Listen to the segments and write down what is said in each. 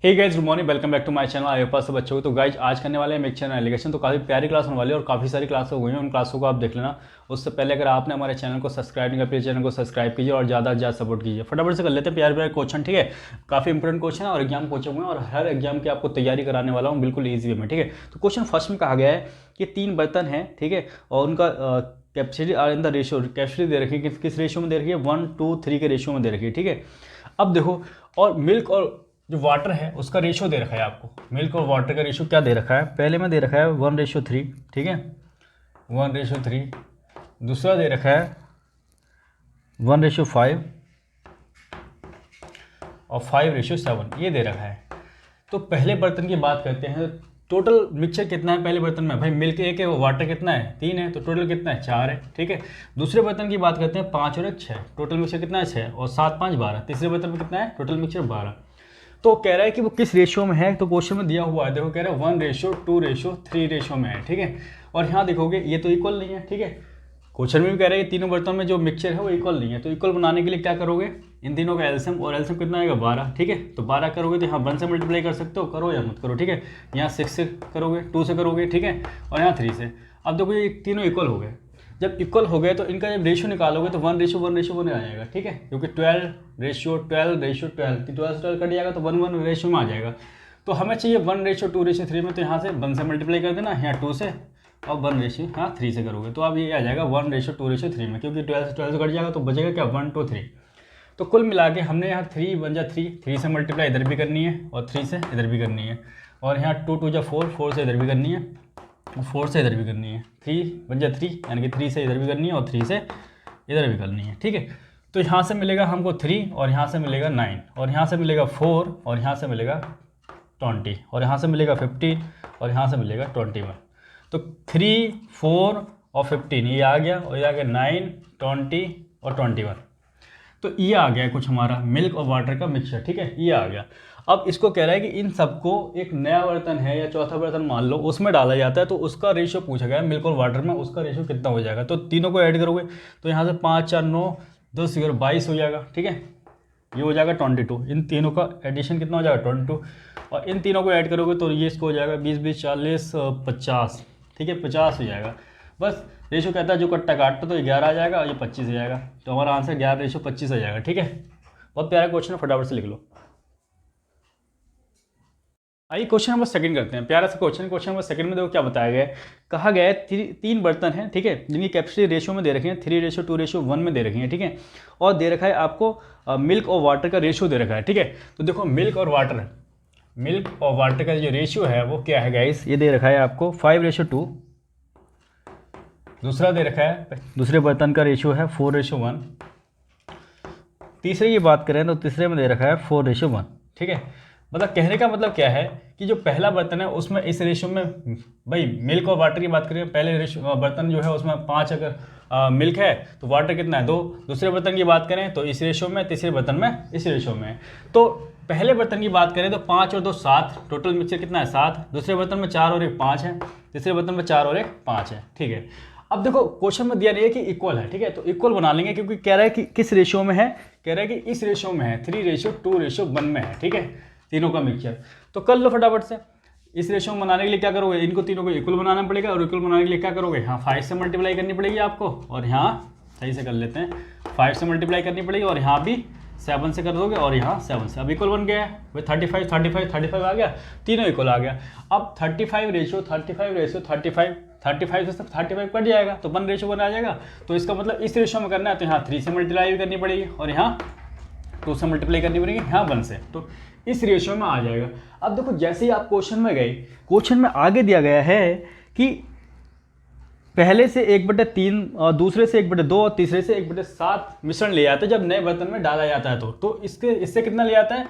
Hey guys, good morning, welcome back to my channel. आए पास सब बच्चों को। तो गाइस आज करने वाले हैं मिक्सचर एलिगेशन। तो काफ़ी प्यारी क्लास होने वाली है और काफ़ी सारी क्लास हो गई हैं, उन क्लासों को आप देख लेना। उससे पहले अगर आपने हमारे चैनल को सब्सक्राइब नहीं किया, प्लीज़ चैनल को सब्सक्राइब कीजिए और ज़्यादा से ज़्यादा सपोर्ट कीजिए। फटाफट से कर लेते हैं प्यारे प्यारे क्वेश्चन, ठीक है। काफ़ी इंपॉर्टेंट क्वेश्चन है और एग्जाम कोचिंग में, और हर एग्जाम की आपको तैयारी कराने वाला हूँ बिल्कुल ईजी वे में, ठीक है। तो क्वेश्चन फर्स्ट में कहा गया है कि 3 बर्तन हैं, ठीक है, और उनका capacity are in the ratio, capacity दे रखी है, किस रेशियो में दे रखी है, 1 2 3 के रेशियो में दे रखी है, ठीक है। अब देखो, और मिल्क और जो वाटर है उसका रेशियो दे रखा है आपको। मिल्क और वाटर का रेशियो क्या दे रखा है, पहले में दे रखा है 1:3, ठीक है, 1:3। दूसरा दे रखा है 1:5 और 5:7, ये दे रखा है। तो पहले बर्तन की बात करते हैं। टोटल मिक्सचर कितना है पहले बर्तन में, भाई मिल्क 1 है, वाटर कितना है 3 है, तो टोटल कितना है 4 है, ठीक है। दूसरे बर्तन की बात करते हैं, 5 और 1 6, टोटल मिक्सचर कितना है 6, और 7 5 12। तीसरे बर्तन में कितना है टोटल मिक्सचर 12। तो कह रहा है कि वो किस रेशियो में है, तो क्वेश्चन में दिया हुआ है, देखो कह रहा है 1:2:3 रेशियो में है, ठीक है। और यहाँ देखोगे ये तो इक्वल नहीं है, ठीक है। क्वेश्चन में भी कह रहा है कि तीनों बर्तनों में जो मिक्सचर है वो इक्वल नहीं है। तो इक्वल बनाने के लिए क्या करोगे, इन तीनों का एलसीएम, और एलसीएम कितना आएगा 12, ठीक है। तो 12 करोगे तो यहाँ 1 से मल्टीप्लाई कर सकते हो, करो या मत करो, ठीक है। यहाँ 6 से करोगे, 2 से करोगे, ठीक है, और यहाँ 3 से। अब देखो ये तीनों इक्वल हो गए। जब इक्वल हो गए तो इनका जब रेशियो निकालोगे तो 1:1:1 आ जाएगा, ठीक है, क्योंकि 12:12:12 से 12 कट जाएगा तो 1:1 रेशियो में आ जाएगा। तो हमें चाहिए 1:2:3 में, तो यहाँ से 1 से मल्टीप्लाई कर देना, यहाँ 2 से, और 1:3 से करोगे तो अब ये आ जाएगा 1:2:3 में, क्योंकि 12 से 12 से कट जाएगा तो बचेगा क्या 1 2 3। तो कुल मिला के हमने यहाँ 3 1 जा 3 से मल्टीप्लाई इधर भी करनी है और 3 से इधर भी करनी है, और यहाँ 2 2 जा 4 से इधर भी करनी है, 4 से इधर भी करनी है, 3 1 जा 3, यानी कि 3 से इधर भी करनी है और 3 से इधर भी करनी है, ठीक है। तो यहाँ से मिलेगा हमको 3, और यहाँ से मिलेगा 9, और यहाँ से मिलेगा 4, और यहाँ से मिलेगा 20, और यहाँ से मिलेगा 15, और यहाँ से मिलेगा 21। तो 3 4 और 15 ये आ गया, और ये आ गया 9 20 और 21। तो ये आ गया कुछ हमारा मिल्क और वाटर का मिक्सचर, ठीक है, ये आ गया। अब इसको कह रहा है कि इन सबको एक नया बर्तन है या चौथा बर्तन मान लो, उसमें डाला जाता है, तो उसका रेशियो पूछा गया है मिल्क और वाटर में, उसका रेशियो कितना हो जाएगा। तो तीनों को ऐड करोगे तो यहाँ से 5 4 9 10 11 22 हो जाएगा, ठीक है, ये हो जाएगा 22। इन तीनों का एडिशन कितना हो जाएगा 22, और इन तीनों को ऐड करोगे तो ये इसको हो जाएगा 20 20 40 50, ठीक है, 50 हो जाएगा। बस रेशो कहता है जो कट्टा काटता तो ये 11 आ जाएगा और ये 25 आ जाएगा। तो हमारा आंसर 11:25 आ जाएगा, ठीक है। बहुत प्यारा क्वेश्चन है, फटाफट से लिख लो। आइए क्वेश्चन नंबर सेकंड करते हैं। प्यारा सा क्वेश्चन नंबर सेकंड में देखो क्या बताया गया है। कहा गया है 3 बर्तन हैं, ठीक है, जिनकी कैपेसिटी रेशियो में दे रखी है 3:2:1 में दे रखी है, ठीक है, और दे रखा है आपको मिल्क और वाटर का रेशियो दे रखा है, ठीक है। तो देखो मिल्क और वाटर का जो रेशियो है वो क्या है गाइस, ये दे रखा है आपको 5:2। दूसरा दे रखा है, दूसरे बर्तन का रेशियो है 4:1। तीसरे की बात करें तो तीसरे में दे रखा है 4:1, ठीक है। मतलब कहने का मतलब क्या है कि जो पहला बर्तन है उसमें इस रेशियो में, भाई मिल्क और वाटर की बात करें, पहले बर्तन जो है उसमें 5 अगर मिल्क है तो वाटर कितना है 2। दूसरे बर्तन की बात करें तो इस रेशियो में, तीसरे बर्तन में इस रेशियो में। तो पहले बर्तन की बात करें तो 5 और 2 7, टोटल मिक्सचर कितना है 7। दूसरे बर्तन में 4 और 1 5 है, तीसरे बर्तन में 4 और 1 5 है, ठीक है। अब देखो क्वेश्चन में दिया नहीं है कि इक्वल है, ठीक है, तो इक्वल बना लेंगे, क्योंकि कह रहा है कि किस रेशियो में है, कह रहा है कि इस रेशियो में है, 3:2:1 में है, ठीक है, तीनों का मिक्सचर। तो कर लो फटाफट से। इस रेशियो में बनाने के लिए क्या करोगे, इनको तीनों को इक्वल बनाना पड़ेगा, और इक्वल बनाने के लिए क्या करोगे, यहाँ 5 से मल्टीप्लाई करनी पड़ेगी आपको, और यहाँ सही से कर लेते हैं, 5 से मल्टीप्लाई करनी पड़ेगी, और यहाँ भी 7 से कर दोगे, और यहाँ 7 से। अब इक्वल बन गया है भाई, 35 35 35 आ गया, तीनों इक्वल आ गया। अब 35 से 35 कट जाएगा तो 1:1 आ जाएगा। तो इसका मतलब इस रेशियो में करना है तो यहाँ 3 से मल्टीप्लाई भी करनी पड़ेगी, और यहाँ 2 से मल्टीप्लाई करनी पड़ेगी, यहाँ 1 से, तो इस रेशियो में आ जाएगा। अब देखो जैसे ही आप क्वेश्चन में गए, क्वेश्चन में आगे दिया गया है कि पहले से 1/3 और दूसरे से 1/2 और तीसरे से 1/7 मिश्रण ले जाता है जब नए बर्तन में डाला जाता है। तो इससे कितना लिया जाता है,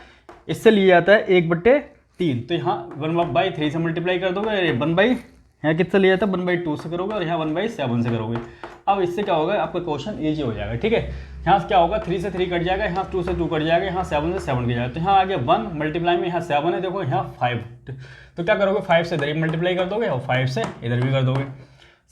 इससे लिया जाता है 1/3। तो यहाँ 1/3 से मल्टीप्लाई कर दोगे, 1/, यहाँ किससे लिया जाता है 1/2 से करोगे, और यहाँ 1/7 से करोगे। अब इससे क्या होगा, आपका क्वेश्चन ईजी हो जाएगा, ठीक है। यहाँ से क्या होगा, 3 से 3 कट जाएगा, यहाँ 2 से 2 कट जाएगा, यहाँ 7 से 7 कट जाएगा। तो यहाँ आ गया 1 मल्टीप्लाई में, यहाँ 7 है, देखो यहाँ 5। तो क्या करोगे, 5 से इधर ही मल्टीप्लाई कर दोगे और 5 से इधर भी कर दोगे।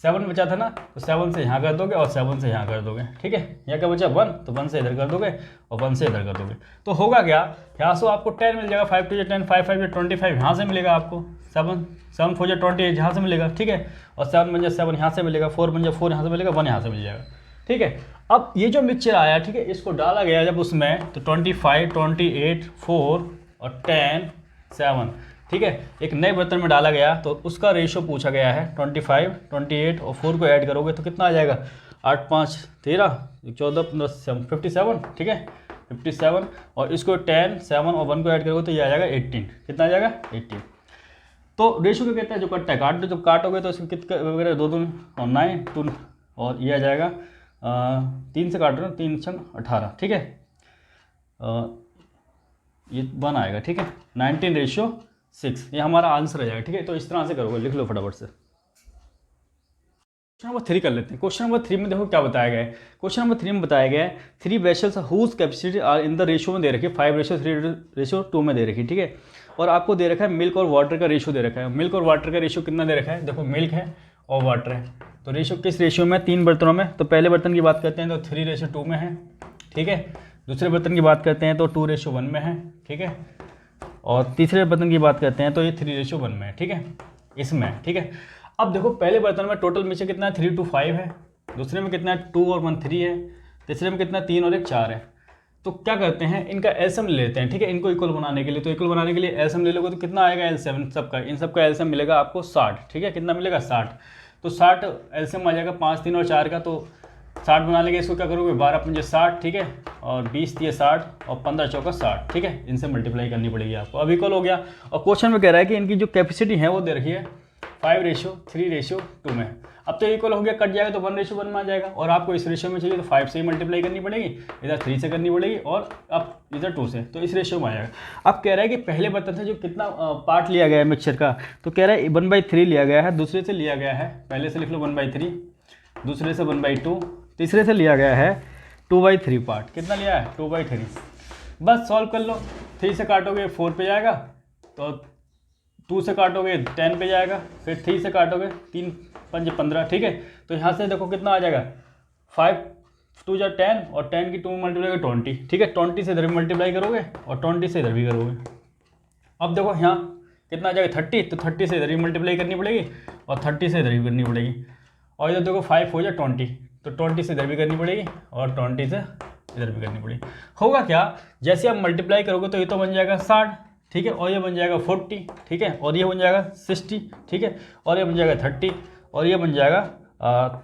7 बचा था ना, तो 7 से यहाँ कर दोगे और 7 से यहाँ कर दोगे, ठीक है। यहाँ क्या बचा 1, तो 1 से इधर कर दोगे और 1 से इधर कर दोगे, तो होगा क्या, यहाँ से आपको 10 मिल जाएगा, 5 2 10, 5 5 25 यहाँ से मिलेगा आपको, 7 7 4 28 यहाँ से मिलेगा, ठीक है। और 7 बन जाए 7 यहाँ से मिलेगा, 4 बन जाए 4 यहाँ से मिलेगा, 1 यहाँ से मिल जाएगा, ठीक है। अब ये जो मिक्सचर आया, ठीक है, इसको डाला गया जब उसमें, तो 25 28 4 और 10 7, ठीक है, एक नए बर्तन में डाला गया, तो उसका रेशो पूछा गया है 25 28 और 4 को ऐड करोगे तो कितना आ जाएगा, 8 5 13 14 15 57, ठीक है 57, और इसको 10 7 और 1 को ऐड करोगे तो ये आ जाएगा 18, कितना आ जाएगा 18। तो रेशो क्या कहते हैं, जो कटता है काट दो, जब काटोगे तो इसको कितना वगैरह 2 2 और 9 2, और ये आ जाएगा 3 से काट रहे हो, 3 6 18, ठीक है, ये 1 आएगा, ठीक है, 19:6, ये हमारा आंसर आ जाएगा, ठीक है। तो इस तरह से करोगे, लिख लो फटाफट से। क्वेश्चन नंबर 3 कर लेते हैं। क्वेश्चन नंबर 3 में देखो क्या बताया गया है। क्वेश्चन नंबर 3 में बताया गया है 3 vessels whose capacity are in the ratio में दे रखी है 5:3:2 में दे रखी है, ठीक है। और आपको दे रखा है मिल्क और वाटर का रेशियो दे रखा है। मिल्क और वाटर का रेशियो कितना दे रखा है, देखो मिल्क है और वाटर है, तो रेशियो किस रेशियो में, 3 बर्तनों में। तो पहले बर्तन की बात करते हैं तो 3:2 में है, ठीक है। दूसरे बर्तन की बात करते हैं तो 2:1 में है, ठीक है। और तीसरे बर्तन की बात करते हैं तो ये 3:1 में है, ठीक है, इसमें, ठीक है। अब देखो पहले बर्तन में टोटल मिक्सचर कितना है, 3 to 5 है, दूसरे में कितना है 2 और 1 3 है, तीसरे में कितना 3 और 1 4 है। तो क्या करते हैं, इनका एलसीएम ले लेते हैं, ठीक है, इनको इक्वल बनाने के लिए। तो इक्वल बनाने के लिए एलसीएम ले लोगे तो कितना आएगा एलसीएम सबका, इन सबका एलसीएम मिलेगा आपको 60, ठीक है, कितना मिलेगा 60। तो 60 एलसीएम आ जाएगा 5 3 और 4 का, तो 60 बना लेंगे। इसको क्या करोगे 12 5 60, ठीक है, और 20 3 60 और 15 4 60, ठीक है, इनसे मल्टीप्लाई करनी पड़ेगी आपको। अब इक्वल हो गया, और क्वेश्चन में कह रहा है कि इनकी जो कैपेसिटी है वो दे रखी है 5:3:2 में। अब तो इक्वल हो गया, कट जाएगा तो 1:1 में आ जाएगा, और आपको इस रेशियो में चाहिए तो 5 से ही मल्टीप्लाई करनी पड़ेगी, इधर 3 से करनी पड़ेगी, और अब इधर 2 से, तो इस रेशियो में आ जाएगा। अब कह रहा है कि पहले बर्तन से जो कितना पार्ट लिया गया है मिक्सचर का, तो कह रहा है 1/3 लिया गया है, दूसरे से लिया गया है, पहले से लिख लो 1/3, दूसरे से 1/2, तीसरे से लिया गया है 2/3 पार्ट। कितना लिया है 2/3। बस सॉल्व कर लो, 3 से काटोगे 4 पे जाएगा, तो 2 से काटोगे 10 पे जाएगा, फिर 3 से काटोगे 3 5 15, ठीक है। तो यहाँ से देखो कितना आ जाएगा 5 2 जा 10 और 10 की 2 मल्टीप्लाई 20, ठीक है, 20 से इधर भी मल्टीप्लाई करोगे और 20 से इधर भी करोगे। अब देखो यहाँ कितना आ जाएगा 30, तो 30 से इधर भी मल्टीप्लाई करनी पड़ेगी और 30 से इधर भी करनी पड़ेगी, और इधर देखो 5 हो जाए 20, तो 20 से इधर भी करनी पड़ेगी और 20 से इधर भी करनी पड़ेगी। होगा क्या, जैसे आप मल्टीप्लाई करोगे तो ये तो बन जाएगा 60, ठीक है, और ये बन जाएगा 40, ठीक है, और ये बन जाएगा 60, ठीक है, और ये बन जाएगा 30, और ये बन जाएगा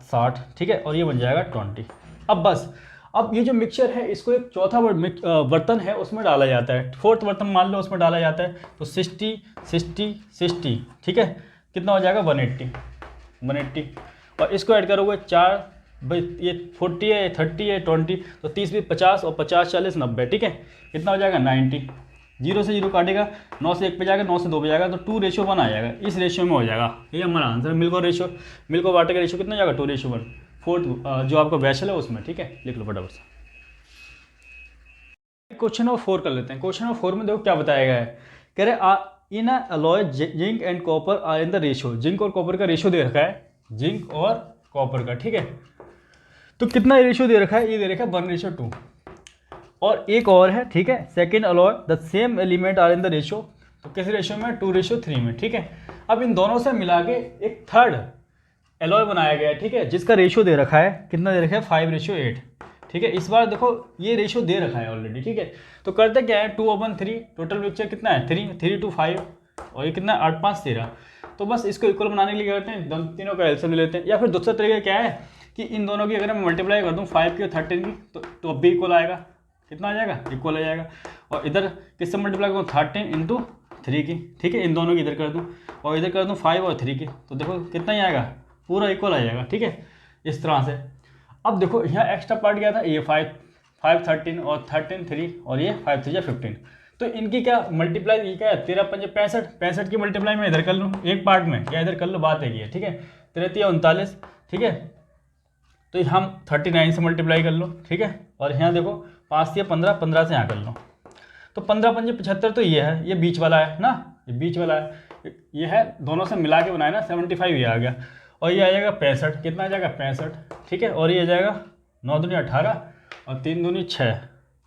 60, ठीक है, और ये बन जाएगा 20। अब बस, अब ये जो मिक्सचर है इसको एक चौथा बर्तन है उसमें डाला जाता है, फोर्थ बर्तन मान लो उसमें डाला जाता है, तो 60 60 60, ठीक है, कितना हो जाएगा 180, और इसको ऐड करोगे 4 भाई, ये 40 है, 30 है, 20, तो 30 भी 50 और 50 40 90, ठीक है, कितना हो जाएगा 90। 0 से 0 काटेगा, 9 से 1 पे जाएगा, 9 से 2 पे जाएगा, तो 2:1 आ जाएगा, इस रेशियो में हो जाएगा। ये हमारा आंसर है। मिल्क और रेशियो, मिल्क और वाटर का रेशियो कितना जाएगा 2:1, फोर्थ जो आपका वेसल है उसमें, ठीक है, लिख लो फटाफट से। क्वेश्चन नंबर 4 कर लेते हैं। क्वेश्चन नंबर 4 में देखो क्या बताया गया है, कह रहे in alloy zinc and copper are in the ratio, zinc और कॉपर का रेशियो दे रखा है, जिंक और कॉपर का, ठीक है। तो कितना रेशियो दे रखा है, ये दे रखा है 1:2, और एक और है, ठीक है, second alloy the same element are in the ratio, तो किस रेशियो में 2:3 में, ठीक है। अब इन दोनों से मिला के एक थर्ड एलॉय बनाया गया है, ठीक है, जिसका रेशियो दे रखा है, कितना दे रखा है 5:8, ठीक है। इस बार देखो ये रेशियो दे रखा है ऑलरेडी, ठीक है। तो करते क्या है 2/3, टोटल मिक्सचर कितना है 3 to 5, और ये कितना 8 5 13। तो बस इसको इक्वल बनाने के लिए क्या करते हैं, तीनों का एलसीएम ले लेते हैं, या फिर दूसरा तरीका क्या है कि इन दोनों की अगर मैं मल्टीप्लाई कर दूँ 5 की और 13 की, तो अब भी इक्वल आएगा, कितना आ जाएगा इक्वल आ जाएगा। और इधर किससे मल्टीप्लाई करूँ 13 × 3 की, ठीक है, इन दोनों की इधर कर दूँ और इधर कर दूँ 5 और 3 की, तो देखो कितना ही आएगा, पूरा इक्वल आ जाएगा, ठीक है, इस तरह से। अब देखो यहाँ एक्स्ट्रा पार्ट क्या था, ये 5 13 और 13 3, और ये 5 3 15, तो इनकी क्या मल्टीप्लाई, ये क्या है 13 5 65 की मल्टीप्लाई मैं इधर कर लूँ एक पार्ट में, या इधर कर लो, बात है ये, ठीक है, 13 39, ठीक है। तो हम 39 से मल्टीप्लाई कर लो, ठीक है, और यहाँ देखो 5 से 15 15 से यहाँ कर लो, तो 15 5 75, तो ये है, ये बीच वाला है ना, ये बीच वाला है, ये है दोनों से मिला के बनाया ना 75, ये आ गया। और ये आ जाएगा 65, कितना आ जाएगा 65, ठीक है। और ये आ जाएगा 9 दूनी 18 और 3 दूनी 6,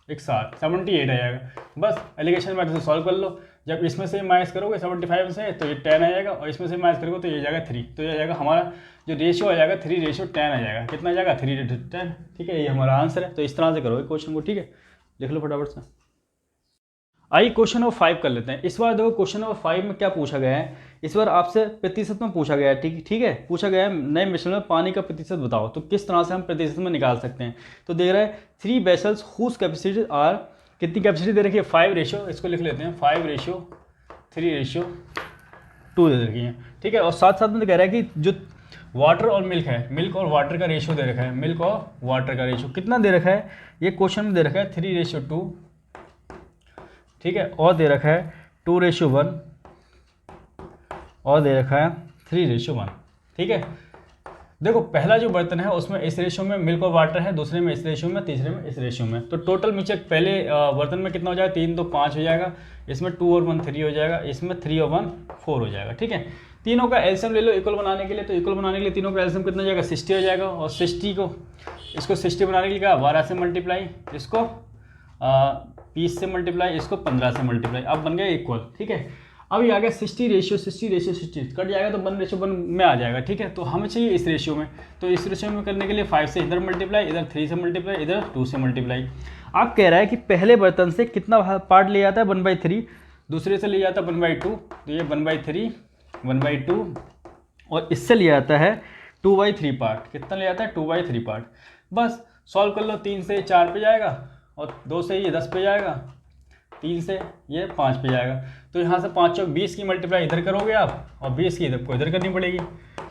61, 78 आ जाएगा। बस एलिगेशन मैथड से सॉल्व कर लो। जब इसमें से माइनस करोगे 75 से तो ये 10 आ जाएगा, और इसमें से माइनस करोगे तो ये जाएगा 3, तो ये आ जाएगा हमारा जो रेशियो आ जाएगा 3:10 आ जाएगा। कितना आ जाएगा 3:10, ठीक है। ये हमारा आंसर है। तो इस तरह से करोगे क्वेश्चन को, ठीक है। देख लो फटाफट से। आइए क्वेश्चन नंबर 5 कर लेते हैं। इस बार देखो क्वेश्चन नंबर 5 में क्या पूछा गया है, इस बार आपसे प्रतिशत में पूछा गया है, ठीक है। पूछा गया है नए मिश्रण में पानी का प्रतिशत बताओ, तो किस तरह से हम प्रतिशत में निकाल सकते हैं। तो देख रहा है 3 वेसल्स हुज कैपेसिटी आर, कितनी कैपेसिटी दे रखी है 5 रेशियो, इसको लिख लेते हैं 5:3:2 दे रखी है, ठीक है। और साथ साथ में कह रहा है कि जो वाटर और मिल्क है, मिल्क और वाटर का रेशियो दे रखा है, मिल्क और वाटर का रेशियो कितना दे रखा है, ये क्वेश्चन में दे रखा है 3:2, ठीक है। और दे रखा है 2:1 और दे रखा है 3:1, ठीक है। देखो पहला जो बर्तन है उसमें इस रेशियो में मिल्क और वाटर है, दूसरे में इस रेशियो में, तीसरे में इस रेशियो में। तो टोटल मिक्सचर पहले बर्तन में कितना हो जाएगा, 3 2 5 हो जाएगा, इसमें 2 और 1 3 हो जाएगा, इसमें 3 और 1 4 हो जाएगा, ठीक है। तीनों का एलसीएम ले लो इक्वल बनाने के लिए, तो इक्वल बनाने के लिए तीनों का एलसीएम कितना हो जाएगा 60 हो जाएगा। और 60 को इसको 60 बनाने के लिए क्या 12 से मल्टीप्लाई, इसको 20 से मल्टीप्लाई, इसको 15 से मल्टीप्लाई, अब बन गया इक्वल, ठीक है। अब ये आ गया 60:60 कट जाएगा तो 1:1 में आ जाएगा, ठीक है। तो हमें चाहिए इस रेशियो में, तो इस रेशियो में करने के लिए 5 से इधर मल्टीप्लाई, इधर 3 से मल्टीप्लाई, इधर 2 से मल्टीप्लाई। आप कह रहा है कि पहले बर्तन से कितना पार्ट ले जाता है 1/3, दूसरे से ले जाता है 1/2, तो ये 1/3 1/2, और इससे ले जाता है 2/3 पार्ट, कितना ले जाता है 2/3 पार्ट। बस सॉल्व कर लो, 3 से 4 पे जाएगा, और 2 से ये 10 पे जाएगा, 3 से ये 5 पे जाएगा। तो यहाँ से 5 चौक 20 की मल्टीप्लाई इधर करोगे आप, और 20 की इधर को इधर करनी पड़ेगी,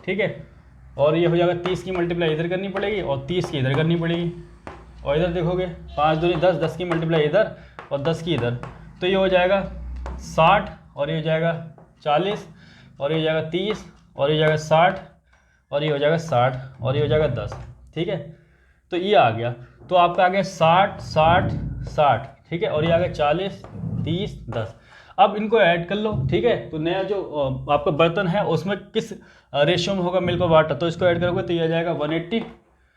ठीक है। और ये हो जाएगा 30 की मल्टीप्लाई इधर करनी पड़ेगी, और 30 की इधर करनी पड़ेगी। और इधर देखोगे 5 दूनी 10, 10 की मल्टीप्लाई इधर और 10 की इधर, तो ये हो जाएगा 60, और ये हो जाएगा 40, और ये हो जाएगा 30, और ये हो जाएगा 60, और ये हो जाएगा 60, और ये हो जाएगा 10, ठीक है। तो ये आ गया, तो आपका आ गया 60 60 60, ठीक है। और ये आ गया 40 30 10। अब इनको ऐड कर लो, ठीक है। तो नया जो आपका बर्तन है उसमें किस रेशियो में होगा मिल्क और वाटर, तो इसको ऐड करोगे तो ये आ जाएगा 180,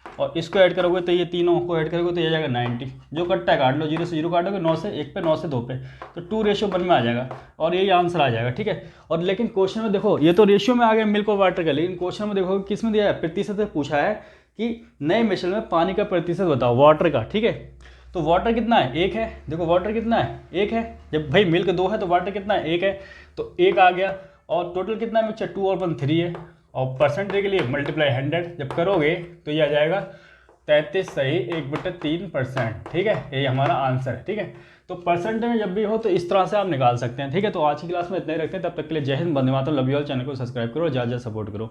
और इसको ऐड करोगे तो ये तीनों को ऐड करोगे तो ये आ जाएगा 90। जो कट्टा है काट लो, 0 से 0 काटोगे, 9 से 1 पे, 9 से 2 पे, तो 2:1 में आ जाएगा, और यही आंसर आ जाएगा, ठीक है। और लेकिन क्वेश्चन में देखो ये तो रेशियो में आ गया मिल्क और वाटर का, लेकिन क्वेश्चन में देखो किस में दिया है, प्रतिशत से पूछा है कि नए मिश्रण में पानी का प्रतिशत बताओ, वाटर का, ठीक है। तो वाटर कितना है 1 है, देखो वाटर कितना है 1 है, जब भाई मिल्क 2 है तो वाटर कितना है 1 है, तो 1 आ गया। और टोटल कितना है मिक्सचर 2 और 1 3 है, और परसेंटेज के लिए मल्टीप्लाई 100 जब करोगे तो ये आ जाएगा 33 सही 1/3%, ठीक है। यही हमारा आंसर है, ठीक है। तो परसेंटेज में जब भी हो तो इस तरह से आप निकाल सकते हैं, ठीक है। तो आज की क्लास में इतना ही रखते हैं, तब तक के लिए जय Hind, Vande Mataram, love you all. Channel को सब्सक्राइब करो और ज़्यादा सपोर्ट करो।